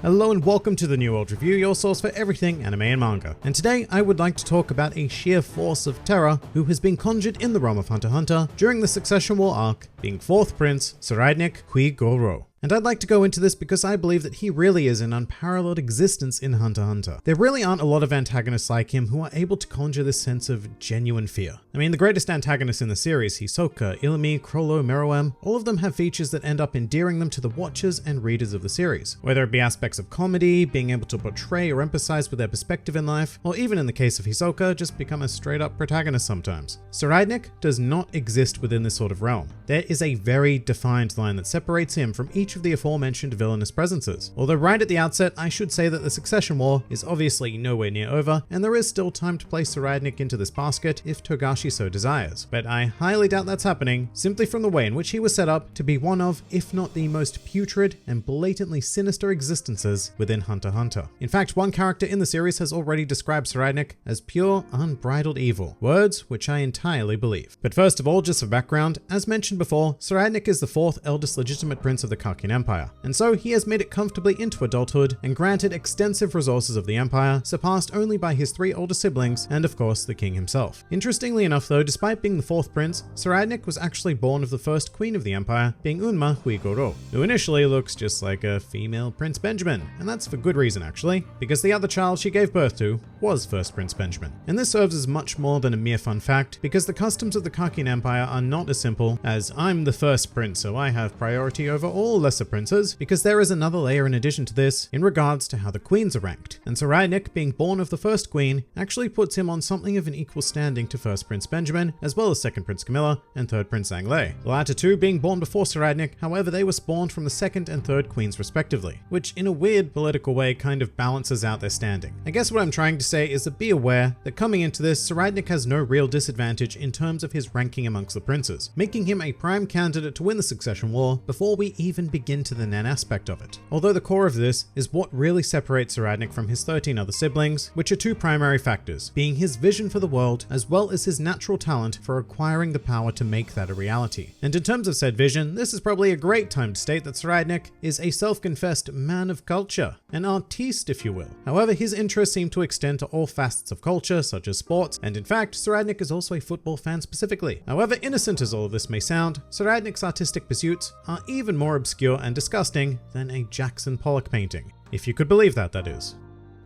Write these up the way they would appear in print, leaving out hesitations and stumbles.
Hello and welcome to the New World Review, your source for everything anime and manga. And today I would like to talk about a sheer force of terror who has been conjured in the realm of Hunter x Hunter during the Succession War arc, being 4th Prince Tsurayunik Hui-Goro. And I'd like to go into this because I believe that he really is an unparalleled existence in Hunter x Hunter. There really aren't a lot of antagonists like him who are able to conjure this sense of genuine fear. I mean, the greatest antagonists in the series, Hisoka, Illumi, Chrollo, Meruem, all of them have features that end up endearing them to the watchers and readers of the series. Whether it be aspects of comedy, being able to portray or empathize with their perspective in life, or even in the case of Hisoka, just become a straight up protagonist sometimes. Tsurayunik does not exist within this sort of realm. There is a very defined line that separates him from each of the aforementioned villainous presences. Although right at the outset, I should say that the Succession War is obviously nowhere near over, and there is still time to place Tsurayunik into this basket if Togashi so desires. But I highly doubt that's happening, simply from the way in which he was set up to be one of, if not the most putrid and blatantly sinister existences within Hunter x Hunter. In fact, one character in the series has already described Tsurayunik as pure, unbridled evil, words which I entirely believe. But first of all, just for background, as mentioned before, Tsurayunik is the 4th eldest legitimate prince of the Kakin Empire, and so he has made it comfortably into adulthood and granted extensive resources of the Empire, surpassed only by his 3 older siblings and of course the king himself. Interestingly enough though, despite being the 4th prince, Tsurayunik was actually born of the 1st queen of the Empire, being Unma Hui-Goro, who initially looks just like a female Prince Benjamin, and that's for good reason actually, because the other child she gave birth to was 1st Prince Benjamin. And this serves as much more than a mere fun fact, because the customs of the Kakin Empire are not as simple as I'm the 1st prince so I have priority over all lesser princes, because there is another layer in addition to this in regards to how the queens are ranked. And Tsurayunik, being born of the 1st queen, actually puts him on something of an equal standing to 1st Prince Benjamin, as well as 2nd Prince Camilla and 3rd Prince Anglais. The latter two being born before Tsurayunik, however they were spawned from the 2nd and 3rd queens respectively, which in a weird political way kind of balances out their standing. I guess what I'm trying to say is that be aware that coming into this, Tsurayunik has no real disadvantage in terms of his ranking amongst the princes, making him a prime candidate to win the Succession War before we even begin to the Nen aspect of it. Although the core of this is what really separates Tsurayunik from his 13 other siblings, which are 2 primary factors, being his vision for the world as well as his natural talent for acquiring the power to make that a reality. And in terms of said vision, this is probably a great time to state that Tsurayunik is a self-confessed man of culture, an artiste if you will. However, his interests seem to extend to all facets of culture such as sports, and in fact Tsurayunik is also a football fan specifically. However innocent as all of this may sound, Tsurayunik's artistic pursuits are even more obscure and disgusting than a Jackson Pollock painting. If you could believe that, that is.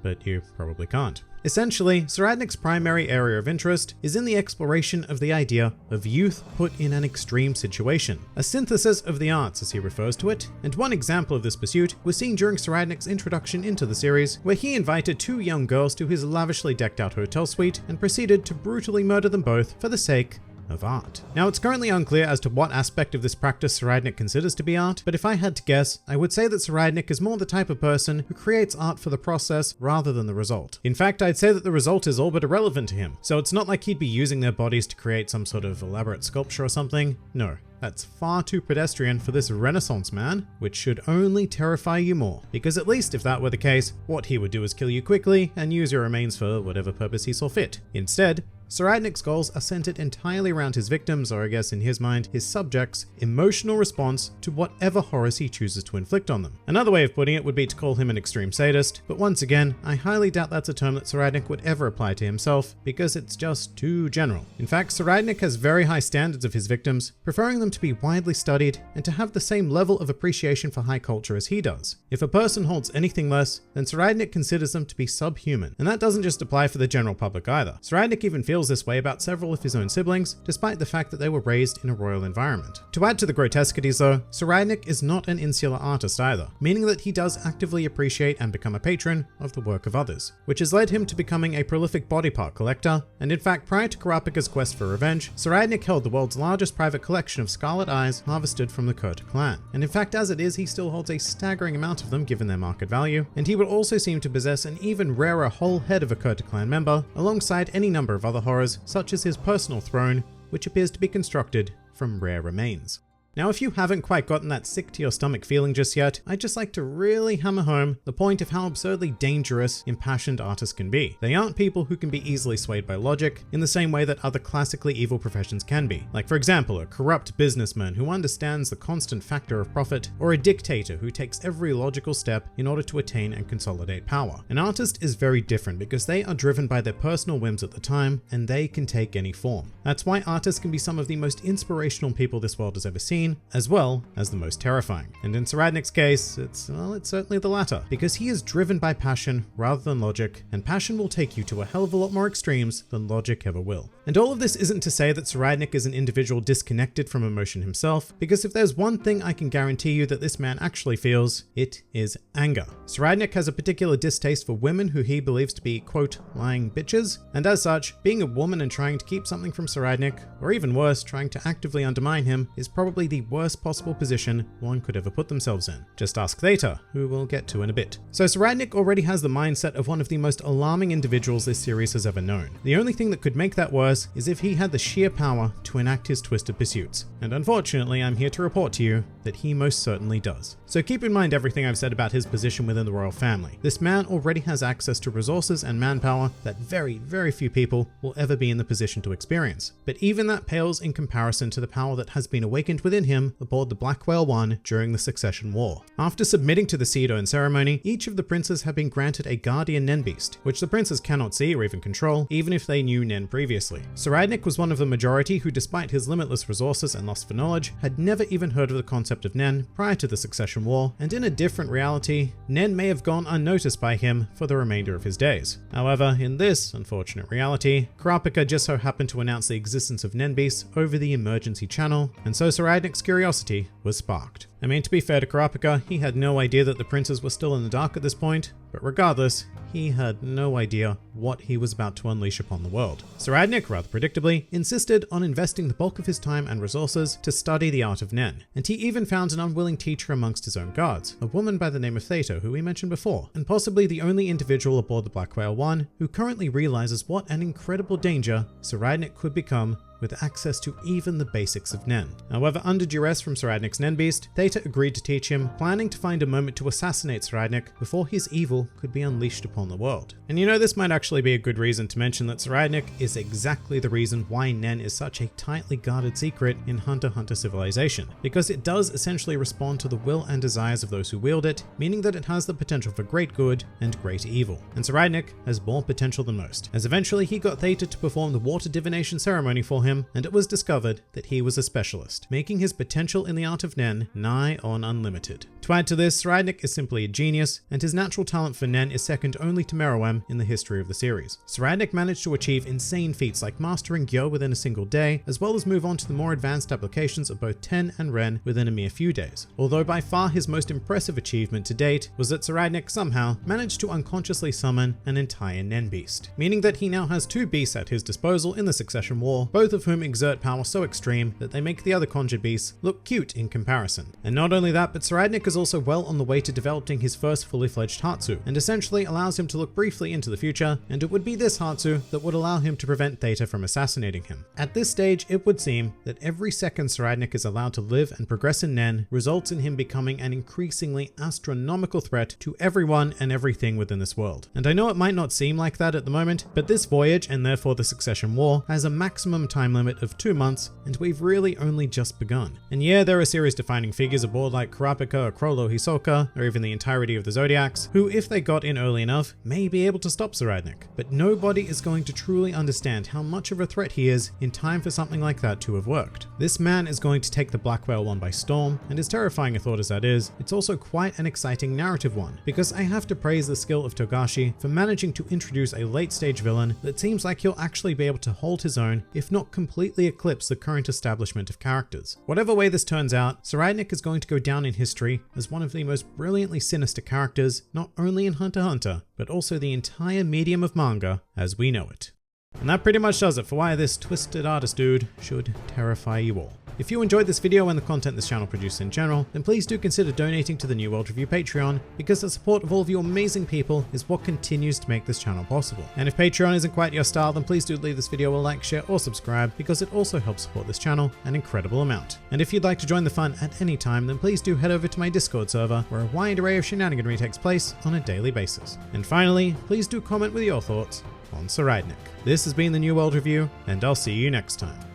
But you probably can't. Essentially, Tsurayunik's primary area of interest is in the exploration of the idea of youth put in an extreme situation, a synthesis of the arts as he refers to it, and one example of this pursuit was seen during Tsurayunik's introduction into the series, where he invited 2 young girls to his lavishly decked out hotel suite and proceeded to brutally murder them both for the sake of art. Now, it's currently unclear as to what aspect of this practice Tsurayunik considers to be art, but if I had to guess, I would say that Tsurayunik is more the type of person who creates art for the process rather than the result. In fact, I'd say that the result is all but irrelevant to him, so it's not like he'd be using their bodies to create some sort of elaborate sculpture or something. No. That's far too pedestrian for this Renaissance man, which should only terrify you more. Because at least if that were the case, what he would do is kill you quickly and use your remains for whatever purpose he saw fit. Instead, Tsurayunik's goals are centered entirely around his victims, or I guess in his mind, his subjects' emotional response to whatever horrors he chooses to inflict on them. Another way of putting it would be to call him an extreme sadist, but once again, I highly doubt that's a term that Tsurayunik would ever apply to himself, because it's just too general. In fact, Tsurayunik has very high standards of his victims, preferring them to be widely studied and to have the same level of appreciation for high culture as he does. If a person holds anything less, then Tsurayunik considers them to be subhuman, and that doesn't just apply for the general public either. Tsurayunik even feels this way about several of his own siblings, despite the fact that they were raised in a royal environment. To add to the grotesquities though, Tsurayunik is not an insular artist either, meaning that he does actively appreciate and become a patron of the work of others, which has led him to becoming a prolific body part collector, and in fact prior to Kurapika's quest for revenge, Tsurayunik held the world's largest private collection of scarlet eyes harvested from the Kurta clan. And in fact as it is, he still holds a staggering amount of them given their market value, and he would also seem to possess an even rarer whole head of a Kurta clan member, alongside any number of other horrors such as his personal throne, which appears to be constructed from rare remains. Now, if you haven't quite gotten that sick to your stomach feeling just yet, I'd just like to really hammer home the point of how absurdly dangerous impassioned artists can be. They aren't people who can be easily swayed by logic in the same way that other classically evil professions can be. Like, for example, a corrupt businessman who understands the constant factor of profit, or a dictator who takes every logical step in order to attain and consolidate power. An artist is very different because they are driven by their personal whims at the time, and they can take any form. That's why artists can be some of the most inspirational people this world has ever seen, as well as the most terrifying. And in Soradnik's case, it's certainly the latter, because he is driven by passion rather than logic, and passion will take you to a hell of a lot more extremes than logic ever will. And all of this isn't to say that Soradnik is an individual disconnected from emotion himself, because if there's one thing I can guarantee you that this man actually feels, it is anger. Soradnik has a particular distaste for women who he believes to be, quote, lying bitches, and as such, being a woman and trying to keep something from Soradnik, or even worse, trying to actively undermine him, is probably the worst possible position one could ever put themselves in. Just ask Theta, who we'll get to in a bit. So Soradnik already has the mindset of one of the most alarming individuals this series has ever known. The only thing that could make that worse is if he had the sheer power to enact his twisted pursuits. And unfortunately, I'm here to report to you that he most certainly does. So keep in mind everything I've said about his position within the royal family. This man already has access to resources and manpower that very, very few people will ever be in the position to experience. But even that pales in comparison to the power that has been awakened within him aboard the Black Whale 1 during the Succession War. After submitting to the Seedo ceremony, each of the princes have been granted a guardian Nen beast, which the princes cannot see or even control, even if they knew Nen previously. Soradnik was one of the majority who, despite his limitless resources and lust for knowledge, had never even heard of the concept of Nen prior to the Succession War, and in a different reality, Nen may have gone unnoticed by him for the remainder of his days. However, in this unfortunate reality, Kurapika just so happened to announce the existence of Nen beasts over the emergency channel, and so Soradnik's curiosity was sparked. I mean, to be fair to Kurapika, he had no idea that the princes were still in the dark at this point, but regardless, he had no idea what he was about to unleash upon the world. Soradnik, rather predictably, insisted on investing the bulk of his time and resources to study the art of Nen, and he even found an unwilling teacher amongst his own guards, a woman by the name of Theta, who we mentioned before, and possibly the only individual aboard the Black Whale 1 who currently realizes what an incredible danger Soradnik could become with access to even the basics of Nen. However, under duress from Soradnik's Nen beast, Theta agreed to teach him, planning to find a moment to assassinate Soradnik before his evil could be unleashed upon the world. And you know, this might actually be a good reason to mention that Soradnik is exactly the reason why Nen is such a tightly guarded secret in Hunter x Hunter Civilization, because it does essentially respond to the will and desires of those who wield it, meaning that it has the potential for great good and great evil. And Soradnik has more potential than most, as eventually he got Theta to perform the water divination ceremony for him, and it was discovered that he was a specialist, making his potential in the art of Nen nigh on unlimited. To add to this, Soradnik is simply a genius, and his natural talent for Nen is second only to Meruem in the history of the series. Soradnik managed to achieve insane feats like mastering Gyo within a single day, as well as move on to the more advanced applications of both Ten and Ren within a mere few days. Although by far his most impressive achievement to date was that Soradnik somehow managed to unconsciously summon an entire Nen beast, meaning that he now has two beasts at his disposal in the Succession War, both of whom exert power so extreme that they make the other conjured beasts look cute in comparison. And not only that, but Soradnik is also well on the way to developing his first fully fledged Hatsu, and essentially allows him to look briefly into the future, and it would be this Hatsu that would allow him to prevent Theta from assassinating him. At this stage, it would seem that every second Soradnik is allowed to live and progress in Nen results in him becoming an increasingly astronomical threat to everyone and everything within this world. And I know it might not seem like that at the moment, but this voyage, and therefore the Succession War, has a maximum time limit of 2 months, and we've really only just begun. And yeah, there are series-defining figures aboard like Kurapika or Chrollo Hisoka, or even the entirety of the Zodiacs, who, if they got in early enough, may be able to stop Soradnik. But nobody is going to truly understand how much of a threat he is in time for something like that to have worked. This man is going to take the Black Whale 1 by storm, and as terrifying a thought as that is, it's also quite an exciting narrative one, because I have to praise the skill of Togashi for managing to introduce a late-stage villain that seems like he'll actually be able to hold his own, if not completely eclipse the current establishment of characters. Whatever way this turns out, Soradnik is going to go down in history as one of the most brilliantly sinister characters, not only in Hunter x Hunter, but also the entire medium of manga as we know it. And that pretty much does it for why this twisted artist dude should terrify you all. If you enjoyed this video and the content this channel produces in general, then please do consider donating to the New World Review Patreon, because the support of all of you amazing people is what continues to make this channel possible. And if Patreon isn't quite your style, then please do leave this video a like, share, or subscribe, because it also helps support this channel an incredible amount. And if you'd like to join the fun at any time, then please do head over to my Discord server, where a wide array of shenaniganry takes place on a daily basis. And finally, please do comment with your thoughts on Sir Rydnik. This has been the New World Review, and I'll see you next time.